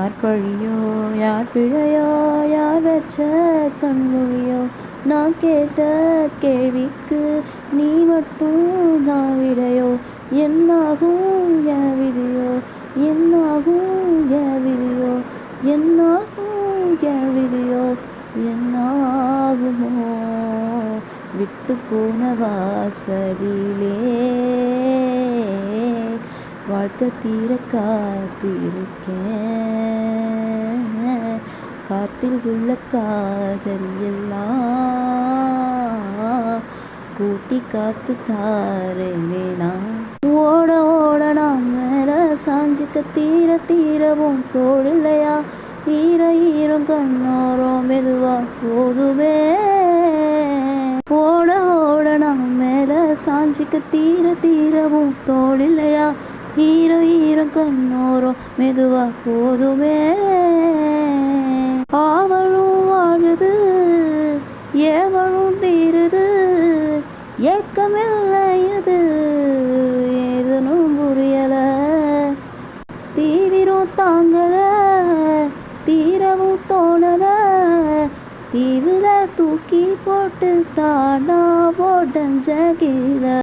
யார் பழியோ யார் பிழையோ யார் வச்ச கண்மொழியோ நான் கேட்ட கேள்விக்கு நீ மட்டும் தான் விடையோ என்னாகும் என் விதியோ என்னாகும் என் விதியோ என்னாகும் என் விதியோ என்னாகுமோ விட்டு போன வாசலிலே வாழ்க்கை தீர காத்திருக்கேன் காத்தில் உள்ள காதல் எல்லாம் கூட்டி காத்து தாரேனே நான் ஓட ஓட நான் மேல சாஞ்சிக்க தீர தீரவும் தோழில்லையா ஈர ஈரம் கண்ணோரம் மெதுவா போதுமே ஓட ஓட நான் மேல சாஞ்சிக்க தீர தீரவும் தோழில்லையா ஈரம் ஈரம் கண்ணோரம் மெதுவா போதுமே ஆவலும் வாழுது ஏவலும் தீருது ஏக்கமில்லை இது ஏதனும் புரியல தீவிரம் தாங்கல தீரவும் தோணல தீவிர தூக்கி போட்டு தானா போட்டஞ்ச கீழ